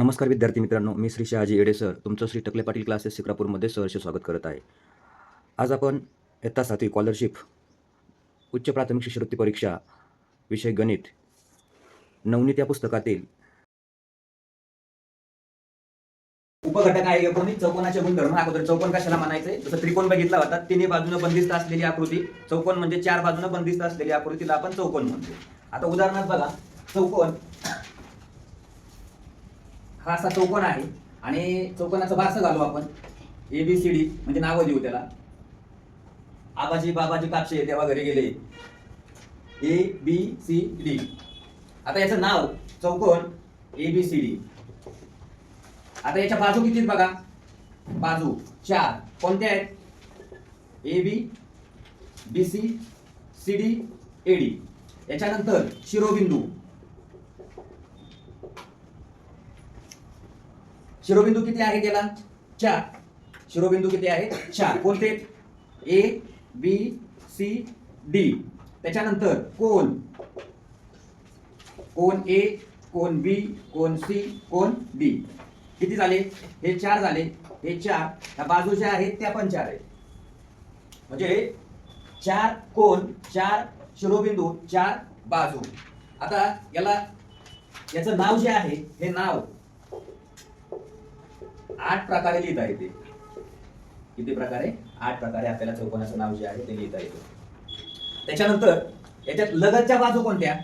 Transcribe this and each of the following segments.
नमस्कार विद्यार्थी मित्रांनो, मी श्री शहाजी येडे सर तुमचं श्री टकले पाटील क्लासेस शिक्रापूरमध्ये सहर्ष स्वागत करत आहे. आज आपण इयत्ता 7वी स्कॉलरशिप उच्च प्राथमिक शिष्यवृत्ती परीक्षा विषय गणित नवनीत या पुस्तकातील उपघटक आहे एकोणी चौकोनाचे गुणधर्म. अगोदर चौकोन कशाला म्हणायचे, जसं त्रिकोण बघितला होता, तिन्ही बाजूने बंदिस्त असलेली आकृती. चौकोन म्हणजे चार बाजूने बंदिस्त असलेली आकृतीला आपण चौकोन म्हणतो. आता उदाहरणार्थ बघा, चौकोन हा असा चौकोन आहे आणि चौकोनाचं बारसं घालू आपण. ABCD म्हणजे नावं देऊ त्याला. आबाजी बाबाजी कापशे तेव्हा घरी गेले, ABCD. आता याचं नाव चौकोन ABCD. आता याच्या बाजू किती बघा, बाजू 4 कोणत्या आहेत, AB BC CD AD. याच्यानंतर शिरोबिंदू, शिरोबिंदू किती आहे त्याला 4. शिरोबिंदू किती आहे 4. कोणते, A B C D. त्याच्यानंतर कोन, कोन A cone B cone C cone D. किती झाले, हे 4 झाले, हे 4. त्या बाजू ज्या आहेत त्या पण 4 आहेत. म्हणजे 4 कोन 4 शिरोबिंदू 4 बाजू. आता याला याचं नाव जे आहे, हे नाव 8 प्रकारे लिहिता येते. किती प्रकारे, 8 प्रकारे आपल्याला चौकोनाचं नाव जे आहे ते लिहिता येते. त्याच्यानंतर याच्यात लगतच्या बाजू कोणत्या,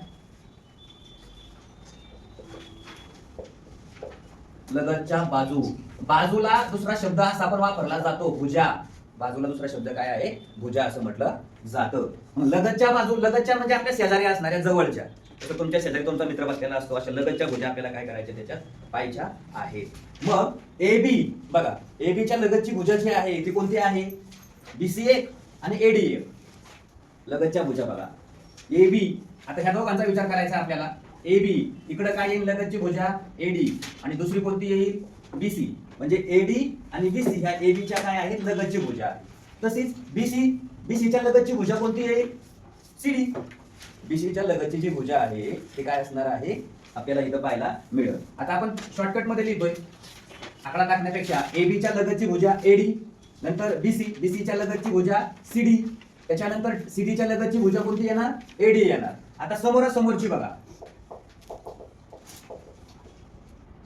लगतच्या बाजू. बाजूला दुसरा शब्द असा पण वापरला जातो, भुजा. बाजूला दुसरा शब्द काय आहे, भुजा असं म्हटलं जातं. मग लगतच्या बाजू, लगतच्या म्हणजे आपल्या शेजारी असणाऱ्या जवळच्या. जसं तुमच्या शेजारी तुमचा मित्र बसलेला असतो, अशा लगतच्या भुजा आपल्याला काय करायच्या त्याच्यात पाहायच्या आहेत. मग AB बघा, AB च्या लगतची भुजा जी आहे ती कोणती आहे, BC 1 आणि AD 1. लगतच्या भुजा बघा AB. आता ह्या दोघांचा विचार करायचा आपल्याला. AB इकडे काय येईल, लगतची भुजा AD, आणि दुसरी कोणती येईल, BC. म्हणजे AD आणि BC ह्या AB च्या काय आहेत, लगतची भुजा. तशीच BC च्या लगतची भुजा कोणती येईल, CD. BC च्या लगतची जी भुजा आहे ते काय असणार आहे आपल्याला इथं पाहायला मिळेल. आता आपण शॉर्टकट मध्ये लिहितोय, आकडा टाकण्यापेक्षा. AB च्या लगतची भुजा AD, नंतर BC च्या लगतची भुजा CD, त्याच्यानंतर CD च्या लगतची भुजा कोणती येणार, AD येणार. आता समोरासमोरची बघा,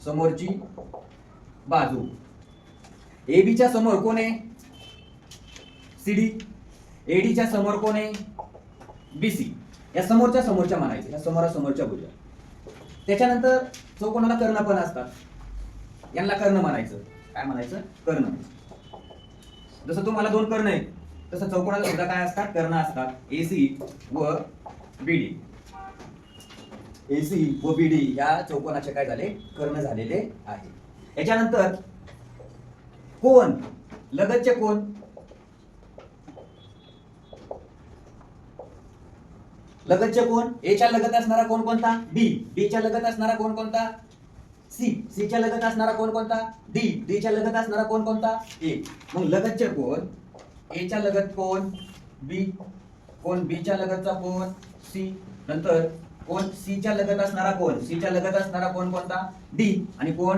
समोरची बाजू. AB च्या समोर कोण आहे, CD. AD च्या समोर कोण आहे, BC. या समोरच्या म्हणायचे, या समोरासमोरच्या भुजा. त्याच्यानंतर चौकोनाला कर्ण पण असतात, यांना कर्ण म्हणायचं. काय म्हणायचं, कर्ण. जसं तुम्हाला 2 कर्ण आहेत तसं चौकोनाला सुद्धा काय असतात, कर्ण असतात. AC व BD. AC व BD या चौकोनाचे काय झाले, कर्ण झालेले आहे. याच्यानंतर कोन, लगतचे कोन. लगतचे कोन, A च्या लगत असणारा कोण कोणता, D च्या लगत असणारा कोण कोणता, C च्या लगत असणारा कोण कोणता, D च्या लगत असणारा कोण कोणता, A. मग लगतचे कोण, A च्या लगत कोण B, कोण B च्या लगतचा कोण C, नंतर कोण C च्या लगत असणारा कोण, C च्या लगत असणारा कोण कोणता, D, आणि कोण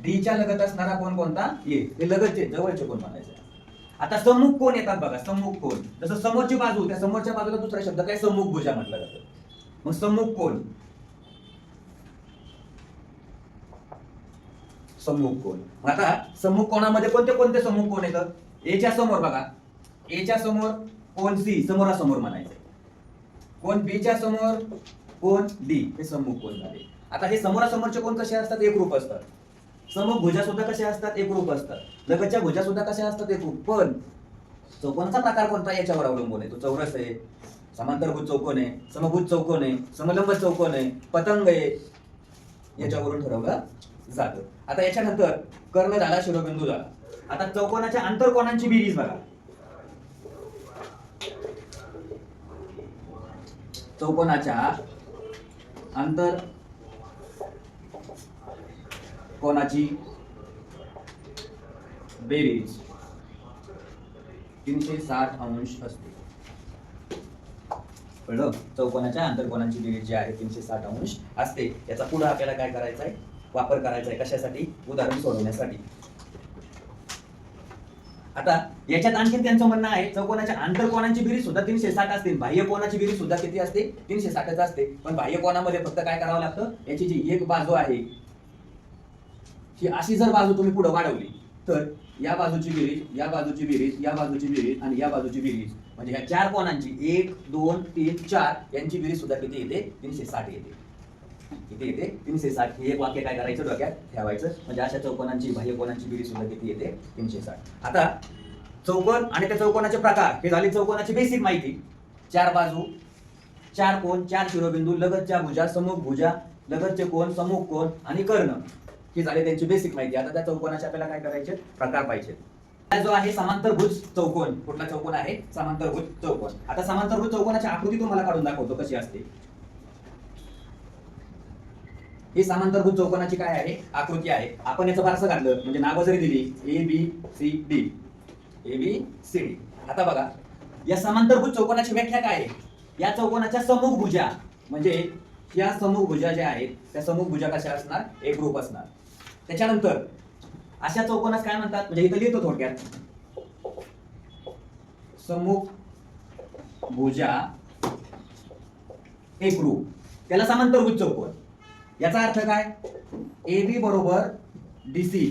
D च्या लगत असणारा कोण कोणता, A. हे लगतचे जवळचे कोण म्हणायचे. आता सम्मुख कोण येतात बघा, सम्मुख कोण. जसं समोरची बाजू, त्या समोरच्या बाजूला दुसरा शब्द काय, सम्मुख भुजा म्हटलं जातं. मग सम्मुख कोण, सम्मुख कोण. आता सम्मुख कोणामध्ये कोणते कोणते सम्मुख कोण येतं, A च्या समोर बघा, A च्या समोर कोण C, समोरासमोर म्हणायचे. कोण B च्या समोर कोण D, हे सम्मुख कोण झाले. आता हे समोरासमोरचे कोण कसे असतात, एकरूप असतात. सममुख भुजा सुद्धा कशा असतात, एकरूप असतात. लगतच्या भुजा सुद्धा कशा असतात, एकरूप. पण चौकोनाचा प्रकार कोणता याच्यावर अवलंबून आहे. तो चौरस आहे, समांतरभुज चौकोन आहे, समभुज चौकोन आहे, समलंब चौकोन आहे, पतंग आहे, याच्यावरून ठरवलं जातं. आता याच्यानंतर कर्ण झाला, शिरोबिंदू झाला. आता चौकोनाच्या आंतरकोनांची बेरीज बघा. चौकोनाच्या आंतर कोनाची बेरीज 360 अंश असते. कळलं, चौकोनाच्या आंतरकोनांची बेरीज जी आहे 360 अंश असते. याचा पुढे आपल्याला काय करायचं आहे, वापर करायचा आहे. कशासाठी? उदाहरण सोडवण्यासाठी. आता याच्यात आणखी त्यांचं म्हणणं आहे चौकोनाच्या आंतरकोनांची बेरीज सुद्धा 360 असते, बाह्य कोनाची बेरीज सुद्धा किती असते? 360च असते. पण बाह्य कोनामध्ये फक्त काय करावं लागतं, याची जी एक बाजू आहे ही अशी जर बाजू तुम्ही पुढे वाढवली तर या बाजूची बेरीज, या बाजूची बेरीज, या बाजूची बेरीज आणि या बाजूची बेरीज म्हणजे ह्या चार कोनांची 1 2 3 4 यांची बेरीज सुद्धा किती येते? 360 येते. किती येते? 360. हे एक वाक्य काय करायचं डोक्यात ठेवायचं, म्हणजे अशा चौकोनांची बाह्य कोनांची बेरीज सुद्धा किती येते? 360. आता चौकोन आणि त्या चौकोनाचे प्रकार हे झाली चौकोनाची बेसिक माहिती. चार बाजू, चार कोन, चार शिरोबिंदू, लगतच्या भुजा, समूह भुजा, लगतचे कोन, समूह कोन आणि कर्ण, ही झाली त्यांची बेसिक माहिती. आता त्या चौकोनाचे आपल्याला काय करायचे? प्रकार पाहिजे. जो आहे समांतरभुज चौकोन. कुठला चौकोन आहे? समांतरभुज चौकोन. आता समांतरभुज चौकोनाची आकृती तुम्हाला काढून दाखवतो कशी असते. ही समांतरभुज चौकोनाची काय आहे? आकृती आहे. आपण याचं फारसं घातलं म्हणजे नावं जरी दिली ABCD, ABCD. आता बघा या समांतरभुज चौकोनाची व्याख्या काय आहे? या चौकोनाच्या समूह भुजा म्हणजे या समूह भुजा ज्या आहेत त्या समूह भुजा कशा असणार? एकरूप असणार. त्याच्यानंतर अशा चौकोनास काय म्हणतात? म्हणजे इथं लिहितो थोडक्यात, समूह भुजा एकरूप, त्याला समांतरभुज चौकोन. याचा अर्थ काय? AB बरोबर DC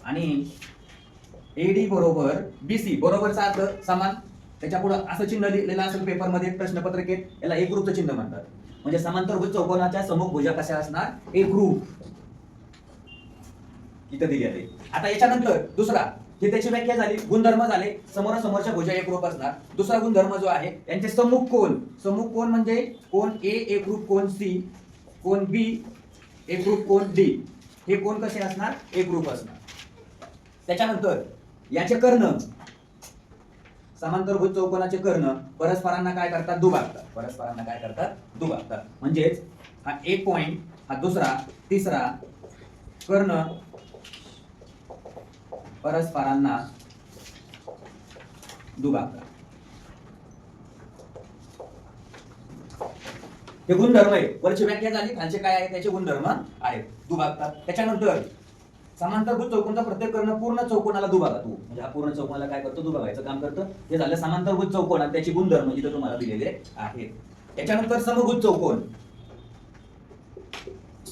आणि AD बरोबर BC. बरोबरचा अर्थ समान. त्याच्या पुढे असं चिन्ह लिहिलेलं असेल पेपरमध्ये, प्रश्नपत्रिकेत, याला एकरूपचं चिन्ह म्हणतात. म्हणजे समांतरभुज चौकोनाच्या समूह भुजा कशा असणार? एकरूप. इथं दिली आहे. आता याच्यानंतर दुसरा, हे त्याची व्याख्या झाली, गुणधर्म झाले. समोरासमोरच्या भुजा एकरूप असणार. दुसरा गुणधर्म जो आहे यांचे समूह कोन. समूह कोन म्हणजे कोन A एकरूप कोन C, कोन B एकरूप कोन D. हे कोन कसे असणार? एकरूप असणार. त्याच्यानंतर याचे कर्ण, समांतरभुज चौकोनाचे कर्ण परस्परांना काय करतात? दुभागतात. परस्परांना काय करतात? दुभागतात. म्हणजेच हा एक पॉइंट, हा दुसरा, तिसरा कर्ण परस्परांना दुभागतात. हे गुणधर्म आहे. वरची व्याख्या झाली, खालचे काय आहे त्याचे गुणधर्म आहेत. दुभागतात. त्याच्यानंतर समांतरभुज चौकोनाचा प्रत्येक कर्ण पूर्ण चौकोनाला दुभागतो. म्हणजे हा पूर्ण चौकोनाला काय करतो? दुभागायचं काम करतं. हे झालं समांतरभुज चौकोन आणि त्याची गुणधर्म इथे तुम्हाला दिलेले आहेत. त्याच्यानंतर समभुज चौकोन.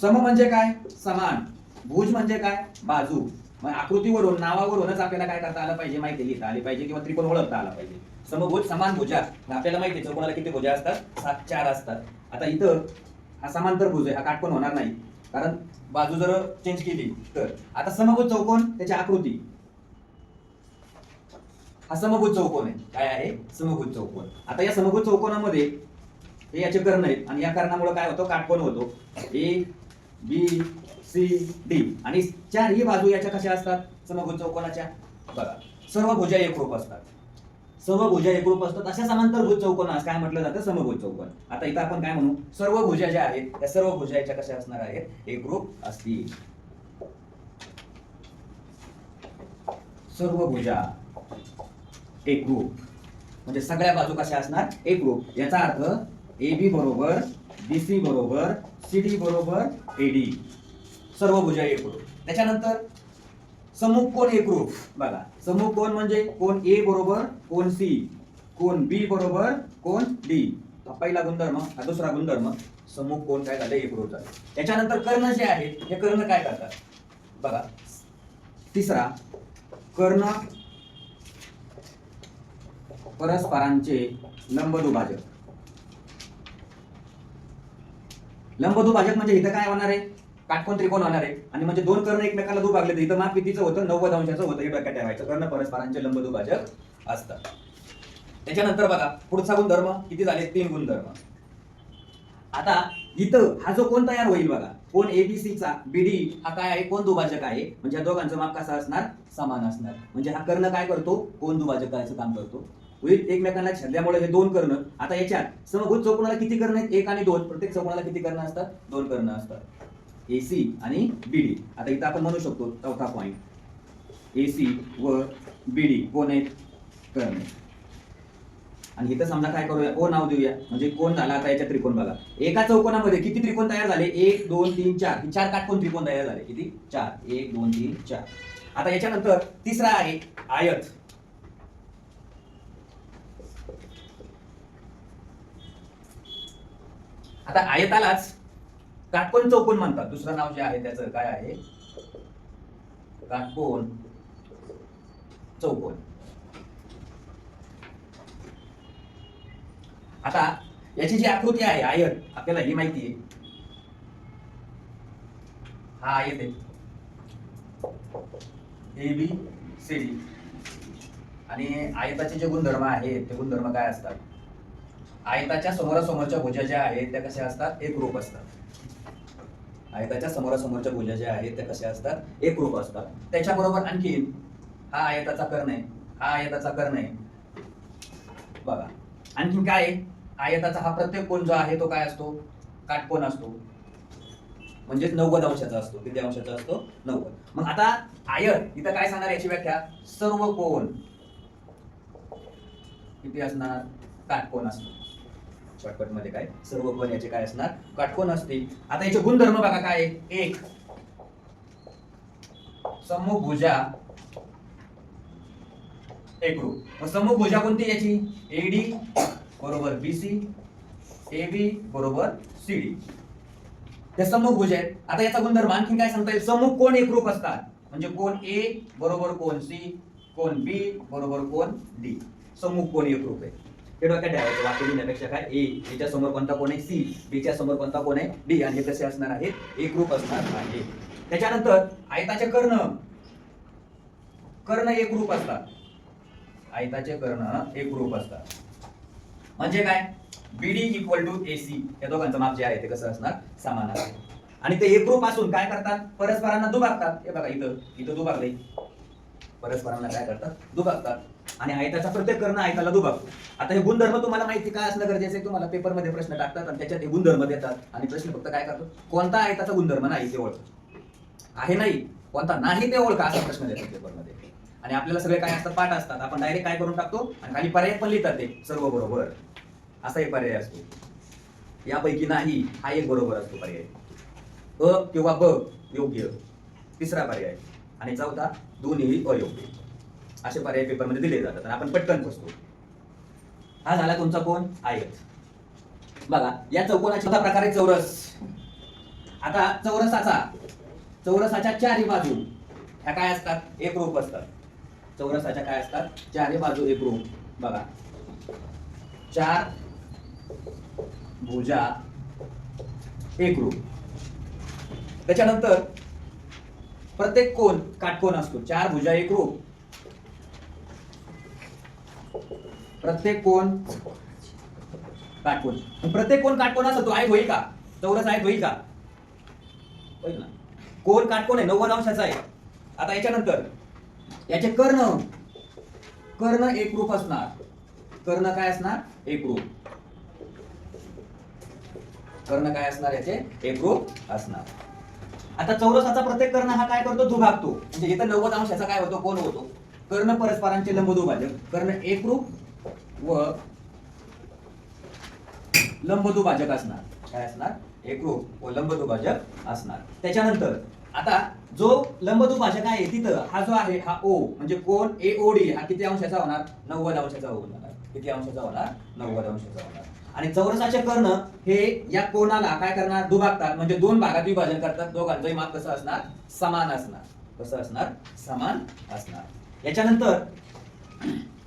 सम म्हणजे काय? समान. भुज म्हणजे काय? बाजू. मग आकृतीवरून, नावावरूनच आपल्याला काय करता आलं पाहिजे? माहिती लिहिता आली पाहिजे किंवा त्रिकोण ओळखता आला पाहिजे. समभुज, समान भुजा. आपल्याला माहिती आहे चौकोनाला किती भुजा असतात? 7, 4 असतात. आता इथं हा समांतरभुज आहे, हा काटकोन होणार नाही कारण बाजू जर चेंज केली तर. आता समभुज चौकोन, त्याची आकृती, हा समभुज चौकोन आहे. काय आहे? समभुज चौकोन. आता या समभुज चौकोनामध्ये हे याचे कर्ण आहेत आणि या कर्णामुळे काय होतो? काटकोन होतो. ABCD आणि चारही बाजू याच्या कशा असतात? समभुज चौकोनाच्या. बघा सर्व भुजा एकरूप असतात. सर्व भुजा एकरूप असतात. अशा समांतरभुज चौकोनास काय म्हटलं जातं? समभुज चौकोन. आता इथं आपण काय म्हणू? सर्व भुजा ज्या आहेत त्या सर्व भुजा याच्या कशा असणार आहेत? एकरूप असतील. सर्व भुजा एकरूप म्हणजे सगळ्या बाजू कशा असणार? एकरूप. याचा अर्थ AB बरोबर BC बरोबर CD बरोबर AD. सर्व भुजा एकरूप. त्याच्यानंतर समूह कोन एकरूप. बघा समूह कोन म्हणजे कोन A बरोबर कोन C, कोन B बरोबर कोन D. हा पहिला गुणधर्म. हा दुसरा गुणधर्म. समूह कोन काय झाले? एकरूप झाले. त्याच्यानंतर कर्ण जे आहेत हे कर्ण काय करतात? बघा तिसरा, कर्ण परस्परांचे लंबदुभाजक. लंबदुभाजक म्हणजे इथं काय होणार आहे? काटकोन त्रिकोण होणार आहे. आणि म्हणजे दोन कर्ण एकमेकाला दुभागले तर इथं माप कितीचं होतं? 90 अंशाचं होतं. हे डोक्यात ठेवायचं. कर्ण परस्परांचे लंबदुभाजक असतात. त्याच्यानंतर बघा पुढचा गुणधर्म किती झाले? 3 गुणधर्म. आता इथं हा जो कोण तयार होईल बघा, कोण ABC चा BD हा काय आहे? कोण दुभाजक आहे. म्हणजे या दोघांचं माप कसं असणार? समान असणार. म्हणजे हा कर्ण काय करतो? कोण दुभाजक करायचं काम करतो. एकमेकांना छेदल्यामुळे हे दोन कर्ण. आता याच्यात समभुज चौकोनाला किती कर्ण आहेत? 1 आणि 2. प्रत्येक चौकोनाला किती कर्ण असतात? 2 कर्ण असतात. AC आणि BD. आता इथं आपण म्हणू शकतो चौथा पॉइंट, AC व BD कोण आहेत? कर्ण. आणि इथं समजा काय करूया, ओ नाव देऊया, म्हणजे कोण झाला. आता याच्या त्रिकोण बघा, एका चौकोनामध्ये किती त्रिकोण तयार झाले, 1 2 3 4, 4 काटकोन त्रिकोण तयार झाले. किती, 4, 1 2 3 4. आता याच्यानंतर तिसरा आहे आयत. आता आयतालाच काटकोन चौकोन म्हणतात. दुसरं नाव जे आहे त्याचं काय आहे, काटकोन चौकोन. आता याची जी आकृती आहे आयत, आपल्याला ही माहिती आहे, हा आयत आहे ABCD. आणि आयताचे जे गुणधर्म आहेत ते गुणधर्म काय असतात, आयताच्या समोरासमोरच्या भुजा ज्या आहेत त्या कशा असतात, एकरूप असतात. आयताच्या समोरासमोरच्या भुजा ज्या आहेत त्या कशा असतात, एकरूप असतात. त्याच्याबरोबर आणखीन हा आयताचा कर्ण आहे, हा आयताचा कर्ण आहे. बघा आणखीन काय आहे, आयताचा हा प्रत्येक कोन जो आहे तो काय असतो, काटकोन असतो, म्हणजे 90 अंशाचा असतो. किती अंशाचा असतो, 90. मग आता आयत इथं काय सांगणार, याची व्याख्या, सर्व कोन किती असणार, काटकोन असणार. शॉर्टकट मध्ये काय, सर्व कोन याचे काय असणार, काटकोन असतील. आता याचे गुणधर्म बघा काय, एक समभुजा एकरूप. मग समभुजा कोणती याची, AD बरोबर BC, AB बरोबर CD. त्या समभुज आहेत. आता याचा गुणधर्म आणखी काय सांगता येईल, समूह कोण एकरूप असतात, म्हणजे कोण A बरोबर कोण C, कोण B बरोबर कोण D. समूह कोण एकरूप आहे, हे डोक्यात ठेवायचं. वाक्य लिहिण्यापेक्षा काय, A याच्या समोर कोणता कोण आहे C, B च्या समोर कोणता कोण आहे D, आणि हे कसे असणार आहेत, एकरूप असणार आहे. त्याच्यानंतर आयताचे कर्ण, कर्ण एकरूप असतात. आयताचे कर्ण एकरूप असतात म्हणजे काय, BD इक्वल टू AC. या दोघांचं माप जे आहे ते कसं असणार, समान आहे. आणि ते एकरूप असून काय करतात, परस्परांना दुभागतात. हे बघा इथं इथं दुभागले, परस्परांना काय करतात, दुभागतात. आणि आयताचा प्रत्येक कर्ण आयताला दुभागतो. आता हे गुणधर्म तुम्हाला माहिती काय असणं गरजेचं आहे, तुम्हाला पेपरमध्ये प्रश्न टाकतात आणि त्याच्यात हे गुणधर्म देतात. आणि प्रश्न फक्त काय करतो, कोणता आयताचा गुणधर्म नाही ते ओळखा, आहे नाही कोणता नाही ते ओळखा, असा प्रश्न देतात पेपरमध्ये. आणि आपल्याला सगळे काय असतात, पाठ असतात, आपण डायरेक्ट काय करून टाकतो, आणि खाली पर्याय पण लिहितात ते सर्व बरोबर, असा एक पर्याय असतो. यापैकी नाही हा एक बरोबर असतो पर्याय, अ किंवा ब योग्य, तिसरा पर्याय, आणि चौथा दोन्ही अयोग्य. असे पर्याय पेपरमध्ये दिले जातात आणि आपण पटकन बसतो. हा झाला तुमचा कोण, आयत. बघा या चौकोनाची प्रकारे चौरस. आता चौरसाच्या चारही बाजू ह्या काय असतात, एकरूप असतात. चौरसाच्या काय असतात, चारही बाजू एकरूप. बघा 4 भुजा एकरूप. त्याच्यानंतर प्रत्येक कोन काटकोन असतो. 4 भुजा एकरूप, प्रत्येक कोन काटकोन. प्रत्येक कोन काटकोन असतो, तो आयत होईल का, चौरस आयत होईल का, होईल ना. कोन काटकोन आहे, 90 अंशाचा आहे. आता याच्यानंतर याचे कर्ण एकरूप असणार. कर्ण काय असणार, एकरूप. कर्ण काय असणार, याचे एकरूप असणार. आता चौरसाचा प्रत्येक कर्ण हा काय करतो, दुभागतो. म्हणजे इथं 90 अंशाचा काय होतो, कोन होतो. कर्ण परस्परांचे लंबदुभाजक. कर्ण एकरूप व लंबदुभाजक असणार. काय असणार, एकरूप व लंबदुभाजक असणार. त्याच्यानंतर आता जो लंबदुभाजक आहे तिथं हा जो आहे हा O, म्हणजे कोन AOD हा किती अंशाचा होणार, 90 अंशाचा होणार. किती अंशाचा होणार, 90 अंशाचा होणार. आणि चौरसाचे कर्ण हे या कोनाला काय करणार, दुभागतात, म्हणजे 2 भागात विभाजन करतात. दोघांचंही माप कसं असणार, समान असणार. कसं असणार, समान असणार. याच्यानंतर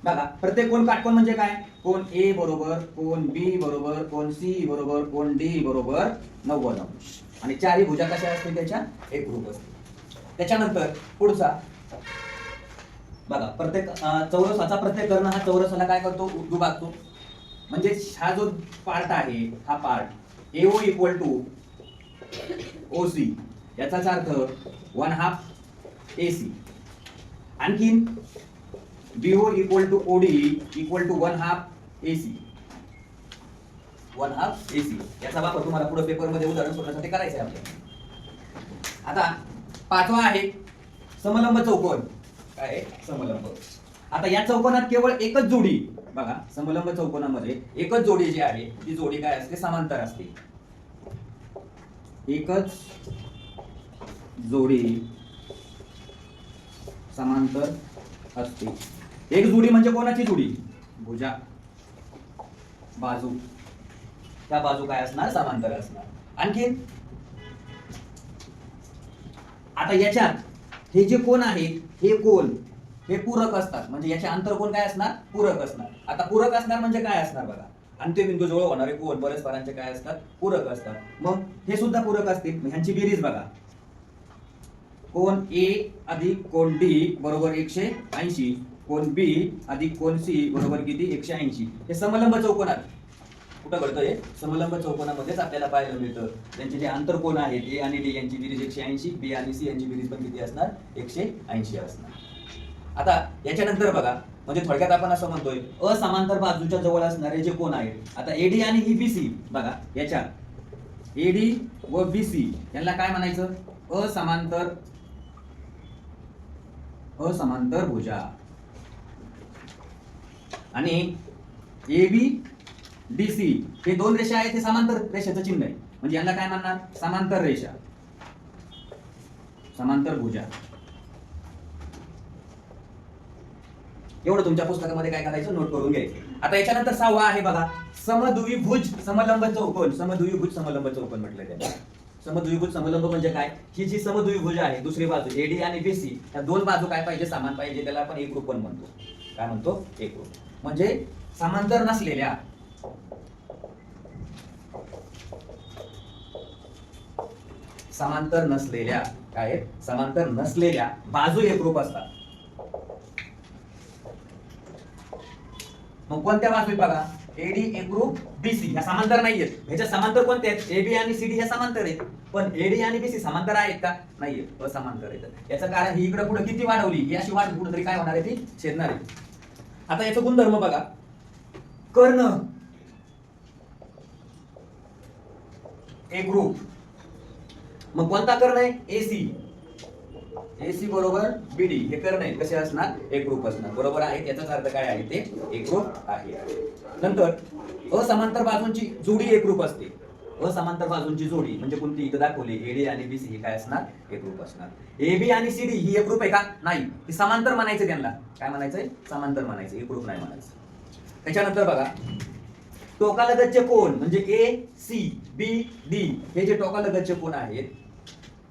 बघा प्रत्येक कोन काटकोन म्हणजे काय, कोन A बरोबर, कोन B बरोबर, कोन C बरोबर, कोन D बरोबर 90 अंश. आणि चारही भुजा कशा असतील, त्याच्या एकरूप असतील. त्याच्यानंतर पुढचा बघा, प्रत्येक चौरसाचा प्रत्येक कर्ण हा चौरसाला काय करतो, दुभागतो. म्हणजे हा जो पार्ट आहे, हा part AO equal to OC, याचाच अर्थ 1/2 AC. आणखीन BO equal to OD equal to 1/2 AC. 1/2 AC. याचा वापर तुम्हाला पुढे पेपरमध्ये उदाहरण सोडवण्यासाठी करायचं आहे आपल्याला. आता पाचवा आहे समलंब चौकोन. काय आहे, समलंब. आता या चौकोनात केवळ एकच जोडी बघा, समलंब चौकोनामध्ये एकच जोडी जी आहे ती जोडी काय असते, समांतर असते. एकच जोडी समांतर असते. एक जोडी म्हणजे कोणाची जोडी, भुजा, बाजू, त्या बाजू काय असणार, समांतर असणार. आणखी आता याच्यात हे जे कोण आहेत हे कोण हे पूरक असतात, म्हणजे याचे अंतरकोन काय असणार, पूरक असणार. आता पूरक असणार म्हणजे काय असणार बघा, अंत्यबिंदू जवळ होणारे कोण परस्परांचे काय असतात, पूरक असतात. मग हे सुद्धा पूरक असतील, ह्यांची बेरीज बघा, कोण ए अधिक कोण डी बरोबर 180, कोण बी अधिक कोण सी बरोबर किती, 180. हे समलंब चौकोनात कुठं घडतंय, समलंब चौकोनामध्येच आपल्याला पाहायला मिळतं. त्यांचे जे आंतरकोन आहेत ए आणि डी यांची बेरीज 180, बी आणि सी यांची बेरीज पण किती असणार, 180 असणार. आता याच्यानंतर बघा, म्हणजे थोडक्यात आपण असं म्हणतोय असमांतर बाजूच्या जवळ असणारे जे कोण आहेत, आता एडी आणि ही बीसी बघा, याच्यात एडी व बीसी यांना काय म्हणायचं, असमांतर भुजा. आणि एबी डीसी हे दोन रेषा आहेत, हे समांतर रेषेचं चिन्ह आहे, म्हणजे यांना काय म्हणणार, समांतर रेषा, समांतर भुजा. एवढं तुमच्या पुस्तकामध्ये काय करायचं, नोट करून घ्यायचं. आता याच्यानंतर 6वा आहे बघा, समद्विभुज समलंब चौकोन. समद्विभुज समलंब चौकोन म्हटलं त्याला. समद्विभुज समलंब म्हणजे काय, ही जी समद्विभुज आहे दुसरी बाजू एडी आणि बीसी या दोन बाजू काय पाहिजे, समान पाहिजे, त्याला आपण एकरूप पण म्हणतो. काय म्हणतो, एकरूप. म्हणजे समांतर नसलेल्या काय, समांतर नसलेल्या बाजू एकरूप असतात. मग कोणत्या बाजू बघा, एडी एकरूप बीसी ह्या समांतर नाहीयेत. ह्याच्या समांतर कोणते आहेत, एबी आणि सीडी ह्या समांतर आहेत, पण एडी आणि बीसी समांतर आहेत का, नाहीयेत, असमांतर आहेत. याचं कारण ही इकडे पुढे किती वाढवली, ही अशी वाढ कुठेतरी काय होणार आहे, ती छेदणार आहे. आता याचा गुणधर्म बघा, कर्ण एकरूप. मग कोणता कर्ण आहे, एसी, एसी बरोबर बीडी हे कर्ण आहे, कसे असणार, एकरूप असणार. बरोबर आहे, याचाच अर्थ काय आहे, ते एकरूप आहे. नंतर असमांतर बाजूंची जोडी एकरूप असते. असमांतर बाजूंची जोडी म्हणजे कोणती, इथं दाखवली एडी आणि बीसी ही काय असणार, एकरूप असणार. एबी आणि सीडी ही एकरूप आहे का, नाही, ती समांतर म्हणायचं, त्यांना काय म्हणायचंय, समांतर म्हणायचं, एकरूप नाही म्हणायचं. त्याच्यानंतर बघा, टोकालगतचे कोन म्हणजे ए सी बी डी हे जे टोकालगतचे कोन आहेत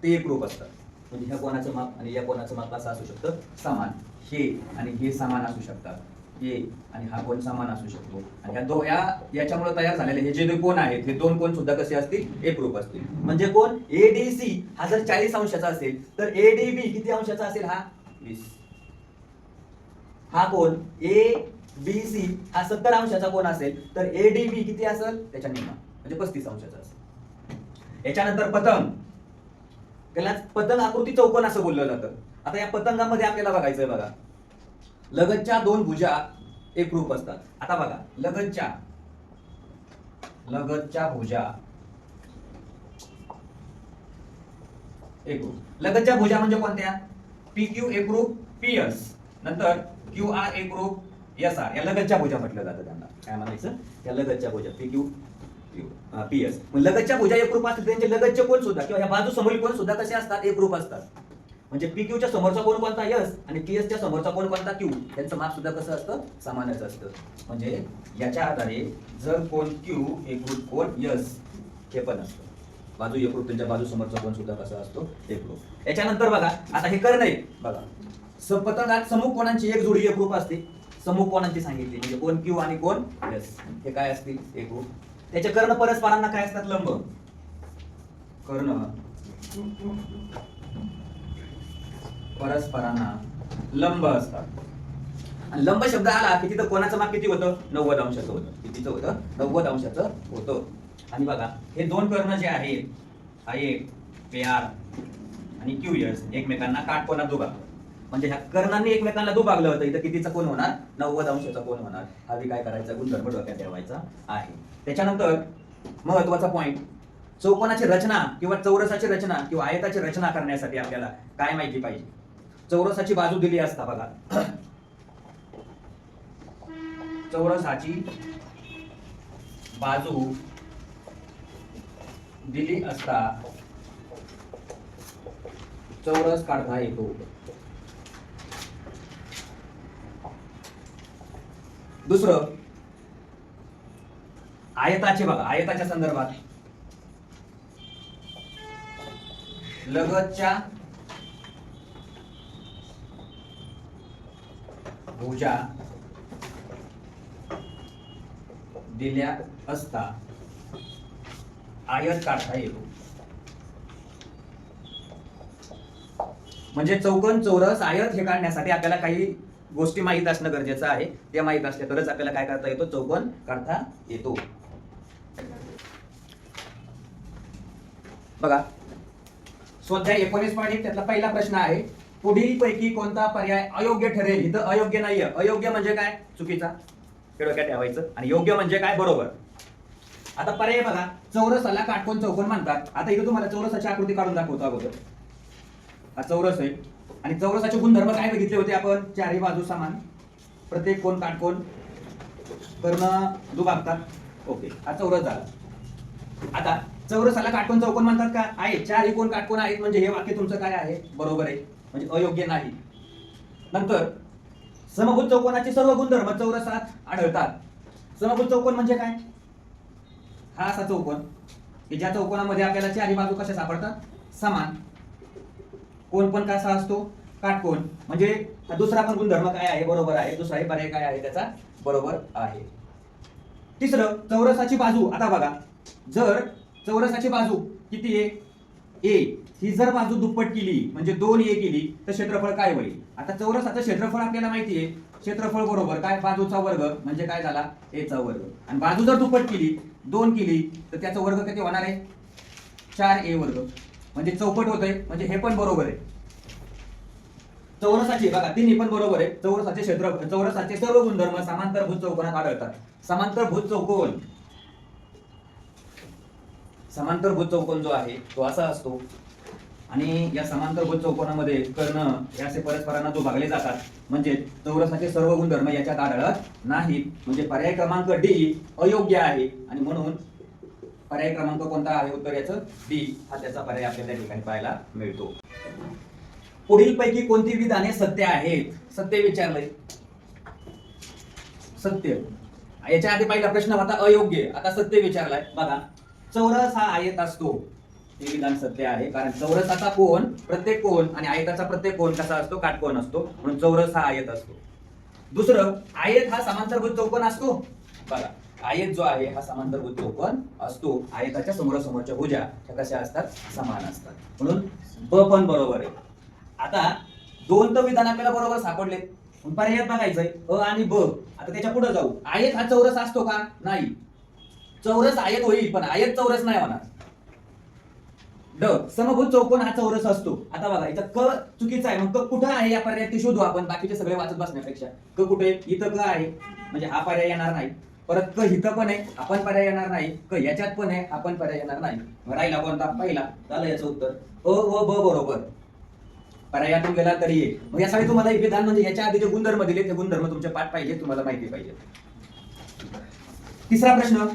ते एकरूप असतात. म्हणजे ह्या कोणाचं माप आणि या कोणाचं माप कसं असू शकतं, समान. हे आणि हे समान असू शकतात, हे आणि हा कोन समान असू शकतो. आणि याच्यामुळे तयार झालेले हे जे कोन आहेत हे दोन कोन सुद्धा कसे असतील, एकरूप असतील. म्हणजे कोण एडीसी हा जर 40 अंशाचा असेल तर एडीबी किती अंशाचा असेल, हा 20. हा कोन ए बी सी हा 70 अंशाचा कोन असेल तर एडीबी किती असेल, त्याच्या निम्मा म्हणजे 35 अंशाचा असेल. याच्यानंतर पतंग, त्याला पतंग आकृती चौकोन असं बोललं जातं. आता या पतंगामध्ये आपल्याला बघायचंय बघा, लगतच्या दोन भुजा एकरूप असतात. आता बघा, लगतच्या भुजा एकरूप. लगतच्या भुजा म्हणजे कोणत्या, पी क्यू एकरूप पी एस, नंतर क्यू आर एकरूप एस आर. या लगतच्या भुजा म्हटलं जातं त्यांना. काय म्हणायचं, या लगतच्या भुजा पी क्यू पी एस. लगतच्या भुजा एकरूप असतात, त्यांचे लगतचे कोन सुद्धा किंवा या बाजू समोरील कोन सुद्धा कसे असतात, एकरूप असतात. म्हणजे पी क्यूच्या समोरचा कोन कोणता, एस, आणि पी एस च्या समोरचा कोन कोणता, क्यू. त्यांचं माप सुद्धा कसं असतं, समानच असतं. म्हणजे याच्या आधारे जर कोन क्यू एकरूप कोन एस हे पण असतं, बाजू एकरूप, त्यांच्या बाजू समोरचा कोन सुद्धा कसा असतो, एकरूप. याच्यानंतर बघा, आता हे कर्ण आहे बघा, पतंगात समूह कोणांची एक जोडी एकरूप असते. समूह कोणांची सांगितली म्हणजे कोन क्यू आणि कोन एस हे काय असतील, एकरूप. त्याचे कर्ण परस्परांना काय असतात, लंब. कर्ण परस्परांना लंब असतात. आणि लंब शब्द आला की तिथं कोणाचं माप किती होतं, 90 अंशाचं होतं. कितीचं होतं, 90 अंशाचं होतं. आणि बघा, हे दोन कर्ण जे आहेत, हा एक पेआर आणि क्यू एस एकमेकांना काटकोनात दुभागतात. म्हणजे ह्या कर्णांनी एकमेकांना दुभागलं होतं, इथं कितीचा कोन होणार, 90 अंशाचा कोन होणार. हा बी काय करायचा, गुणधर्म डोक्यात ठेवायचा आहे. त्याच्यानंतर महत्वाचा पॉइंट, चौकोनाची रचना किंवा चौरसाची रचना किंवा आयताची रचना करण्यासाठी आपल्याला काय माहिती पाहिजे. चौरसाची बाजू दिली असता बघा, चौरसाची बाजू दिली असता चौरस काढता येतो. दुसरं आयताचे बघा, आयताच्या संदर्भात लगतच्या भुजा दिल्या असता आयत काढता येतो. म्हणजे चौकोन, चौरस, आयत हे काढण्यासाठी आपल्याला काही गोष्टी माहित असणं गरजेचं आहे. त्या माहित असल्या तरच आपल्याला काय करता येतो, चौकोन काढता येतो. बघा स्वाध्याय 19.1 त्यातला पहिला प्रश्न आहे, पुढील पैकी कोणता पर्याय अयोग्य ठरेल. इथं अयोग्य नाहीये. अयोग्य म्हणजे काय, चुकीचा, हे डोक्यात ठेवायचं. आणि योग्य म्हणजे काय, बरोबर. आता पर्याय बघा, चौरसाला काटकोन चौकोन म्हणतात. आता इथं तुम्हाला चौरसाची आकृती काढून दाखवतो अगोदर. हा चौरस आहे आणि चौरसाचे गुणधर्म काय बघितले होते आपण, चारही बाजू समान, प्रत्येक कोण काटकोन, कर्ण दुभागतात. ओके, हा चौरस झाला. आता चौरसाला काटकोन चौकोन म्हणतात का, आहे. चारही कोण काटकोन आहेत म्हणजे हे वाक्य तुमचं काय आहे, बरोबर आहे, म्हणजे अयोग्य नाही. नंतर समभुज चौकोनाचे सर्व गुणधर्म चौरसात आढळतात. समभुज चौकोन म्हणजे काय, हा असा चौकोन की ज्या चौकोनामध्ये आपल्याला चारही बाजू कशा सापडतात, समान. कोण पण कसा असतो, काटकोन. म्हणजे दुसरा पण गुणधर्म काय आहे, बरोबर आहे. दुसराही पर्याय काय आहे त्याचा, बरोबर आहे. तिसरं चौरसाची बाजू. आता बघा, जर चौरसाची बाजू किती आहे, ए, ही जर बाजू दुप्पट केली म्हणजे 2a केली तर क्षेत्रफळ काय होईल. आता चौरसाचं क्षेत्रफळ आपल्याला माहिती आहे, क्षेत्रफळ बरोबर काय, बाजूचा वर्ग म्हणजे काय झाला, a चा वर्ग. आणि बाजू जर दुप्पट केली, 2 केली, तर त्याचा वर्ग किती होणार आहे, 4a वर्ग. म्हणजे चौपट होतंय, म्हणजे हे पण बरोबर आहे. चौरसाची बघा, तिन्ही पण बरोबर आहे. चौरसाचे क्षेत्रफळ, चौरसाचे सर्व गुणधर्म समांतरभुज चौकोनात आढळतात. समांतरभुज चौकोन, समांतरभुज चौकोन जो आहे तो असा असतो आणि या समांतरभुज चौकोनामध्ये कर्ण हे असे परस्परांना दुभागले जातात. म्हणजे चौरसाचे सर्व गुणधर्म याच्यात आढळत नाहीत. म्हणजे पर्याय क्रमांक डी अयोग्य आहे आणि म्हणून पर्याय क्रमांक कोणता आहे, उत्तर याचं डी हा त्याचा पर्याय आपल्याला त्या ठिकाणी पाहायला मिळतो. पुढील पैकी कोणती विधाने सत्य आहेत, सत्य विचारलंय. सत्य, याच्या आधी पहिला प्रश्न होता अयोग्य, आता सत्य विचारलाय. बघा, चौरस हा आयत असतो, हे विधान सत्य आहे. कारण चौरसाचा कोन, प्रत्येक कोन, आणि आयताचा प्रत्येक कोन कसा असतो, काटकोन असतो, म्हणून चौरस हा आयत असतो. दुसरं, आयत हा समांतरभुज चौकोन असतो. बघा, आयत जो आहे हा समांतरभुज चौकोन असतो. आयताच्या समोरासमोरच्या भुजा त्या कशा असतात, समान असतात. म्हणून ब पण बरोबर आहे. आता दोन तर विधान आपल्याला बरोबर सापडले, पर्यायात बघायचंय अ आणि ब. आता त्याच्या पुढे जाऊ. आयत हा चौरस असतो का, नाही. चौरस आयत होईल पण आयत चौरस नाही होणार. ड, समभुज चौकोन हा चौरस असतो. आता बघा, इथं क चुकीचा आहे, मग क कुठं आहे या पर्यायात ते शोधू आपण, बाकीचे सगळे वाचत बसण्यापेक्षा. क कुठे, इथं क आहे म्हणजे हा पर्याय येणार नाही. परत क इथं पण आहे, आपण पर्याय येणार नाही. क याच्यात पण आहे, आपण पर्याय येणार नाही. राहिला कोणता, पहिला. झालं याचं उत्तर. अ व ब बरोबर, पर्यायातून गेला तरी ये. मग यासाठी तुम्हाला एक विधान म्हणजे याच्या आधी जे गुणधर्म दिले ते गुणधर्म तुमचे पाठ पाहिजे, तुम्हाला माहिती पाहिजे. तिसरा प्रश्न,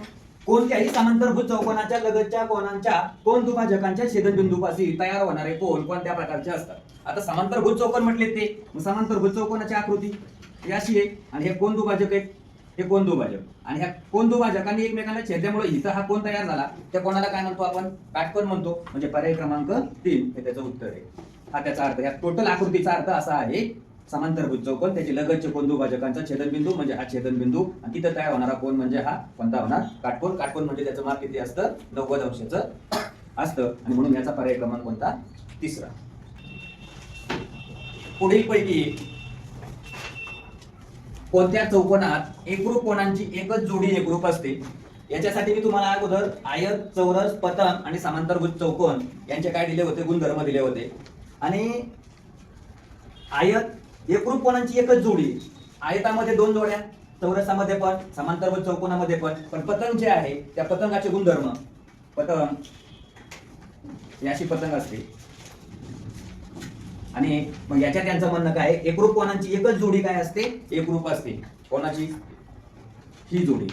कोणत्याही समांतरभुज चौकोनाच्या लगतच्या कोनांच्या कोन दुभाजकांच्या छेदनबिंदूपाशी तयार होणारे कोन कोणत्या प्रकारचे असतात. आता समांतरभुज चौकोन म्हटले ते, मग समांतरभुज चौकोनाची आकृती ही अशी आहे आणि हे कोन दुभाजक आहेत, हे कोन दुभाजक. आणि ह्या कोन दुभाजकांनी एकमेकांना छेदल्यामुळे इथं हा कोन तयार झाला, त्या कोणाला काय म्हणतो आपण, काटकोन म्हणतो. म्हणजे पर्याय क्रमांक 3 हे त्याचं उत्तर आहे. हा त्याचा अर्थ, या टोटल आकृतीचा अर्थ असा आहे, समांतरभुज चौकोन, त्याचे लगतचे कोन दुभाजकांचा छेदनबिंदू म्हणजे हा छेदनबिंदू, आणि तिथं तयार होणारा कोन म्हणजे हा कोणता होणार, काटकोन. काटकोन म्हणजे त्याचं माप किती असतं, 90 अंशाचं असतं, आणि म्हणून याचा पर्याय क्रमांक कोणता, तिसरा. पुढील पैकी कोणत्या चौकोनात एकरूप कोणांची एकच जोडी एकरूप असते. याच्यासाठी मी तुम्हाला अगोदर आयत, चौरस, पतंग आणि समांतरभुज चौकोन यांचे काय दिले होते, गुणधर्म दिले होते. आणि आयत एकरूप कोणांची एकच जोडी, आयतामध्ये 2 जोड्या, चौरसामध्ये पण, समांतरभुज चौकोनामध्ये पण. पण पतंग जे आहे त्या पतंगाचे गुणधर्म, पतंग याशी पतंग असते. आणि मग याच्यात त्यांचं म्हणणं काय, एकरूप कोणांची एकच जोडी काय असते, एकरूप असते. कोणाची, ही जोडी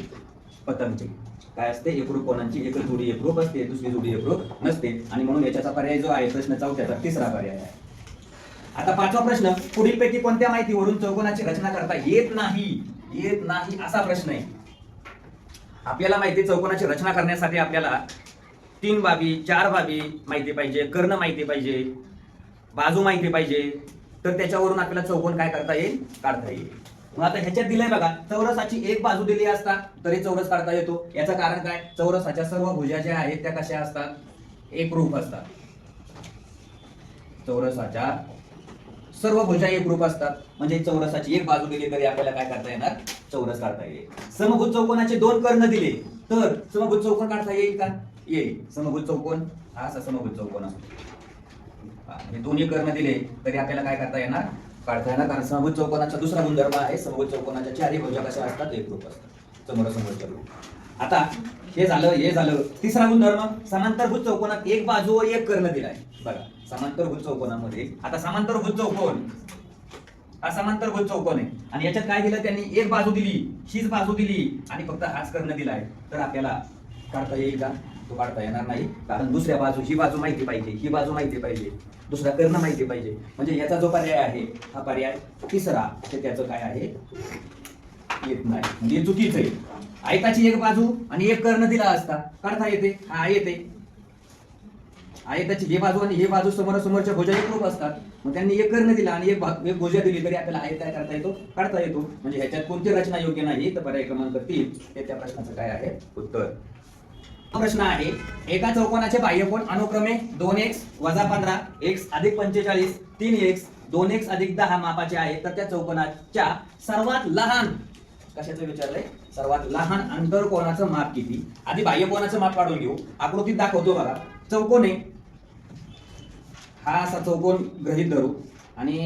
पतंगची काय असते, एकरूप कोणाची एकच जोडी एकरूप असते, दुसरी जोडी एकरूप नसते. आणि म्हणून याच्याचा पर्याय जो आहे प्रश्न चौथ्याचा तिसरा पर्याय आहे. आता पाचवा प्रश्न, पुढीलपैकी कोणत्या माहितीवरून चौकोनाची रचना करता येत नाही असा प्रश्न आहे. आपल्याला माहिती चौकोनाची रचना करण्यासाठी आपल्याला 3 बाबी 4 बाबी माहिती पाहिजे, कर्ण माहिती पाहिजे, बाजू माहिती पाहिजे, तर त्याच्यावरून आपल्याला चौकोन काय करता येईल, काढता येईल. मग आता ह्याच्यात दिलंय बघा, चौरसाची एक बाजू दिली असता तरी चौरस काढता येतो. याचं कारण काय, चौरसाच्या सर्व भुजा ज्या आहेत त्या कशा असतात, एकरूप असतात. चौरसाच्या सर्व भुजा एकरूप असतात, म्हणजे चौरसाची एक बाजू दिली तरी आपल्याला काय करता येणार, चौरस काढता येईल. समभुज चौकोनाचे 2 कर्ण दिले तर समभुज चौकोन काढता येईल का, येईल. समभुज चौकोन हा असा समभुज चौकोन असतो. हे दोन्ही कर्ण दिले तरी आपल्याला काय करता येणार, काढता येणार. कारण समभुज चौकोनाचा दुसरा गुणधर्म आहे, समभुज चौकोनाच्या चारही भुजा कशा असतात, एकरूप असतात, समोरासमोरच्या रूप. आता हे झालं. तिसरा गुणधर्म, समांतरभुज चौकोनात एक बाजू व एक कर्ण दिलाय. बघा समांतरभुज चौकोनामध्ये, आता समांतरभुज चौकोन हा समांतरभुज चौकोन आहे आणि याच्यात काय दिलं त्यांनी, एक बाजू दिली, हीच बाजू दिली आणि फक्त हाच कर्ण दिलाय, तर आपल्याला काढता येईल का, तो काढता येणार नाही. कारण दुसऱ्या बाजू, ही बाजू माहिती पाहिजे, ही बाजू माहिती पाहिजे, दुसरा कर्ण माहिती पाहिजे. म्हणजे याचा जो पर्याय आहे हा पर्याय तिसरा, ते त्याचं काय आहे, येत नाही, म्हणजे चुकीचं आहे. आयताची एक बाजू आणि एक कर्ण दिला असता काढता येते, हा आयत आहे. आयताची ही बाजू आणि ही बाजू समोरासमोरच्या भुजा एकरूप असतात, मग त्यांनी एक कर्ण दिला आणि एक भुजा दिली तरी आपल्याला आयत काय करता येतो, काढता येतो. म्हणजे ह्याच्यात कोणती रचना योग्य नाही, तर पर्याय क्रमांक 3 हे त्या प्रश्नाचं काय आहे, उत्तर. प्रश्न आहे, एका चौकोनाचे बाह्यकोन अनुक्रमे 2x - 15 x + 45 3x 2x + 10 मापाचे आहे, तर त्या चौकोनाच्या सर्वात लहान, कशाचं विचारलंय, सर्वात लहान अंतरकोनाचं माप किती. आधी बाह्यकोनाचं माप काढून घेऊ. आकृतीत दाखवतो बघा, चौकोन आहे, हा असा चौकोन गृहीत धरू आणि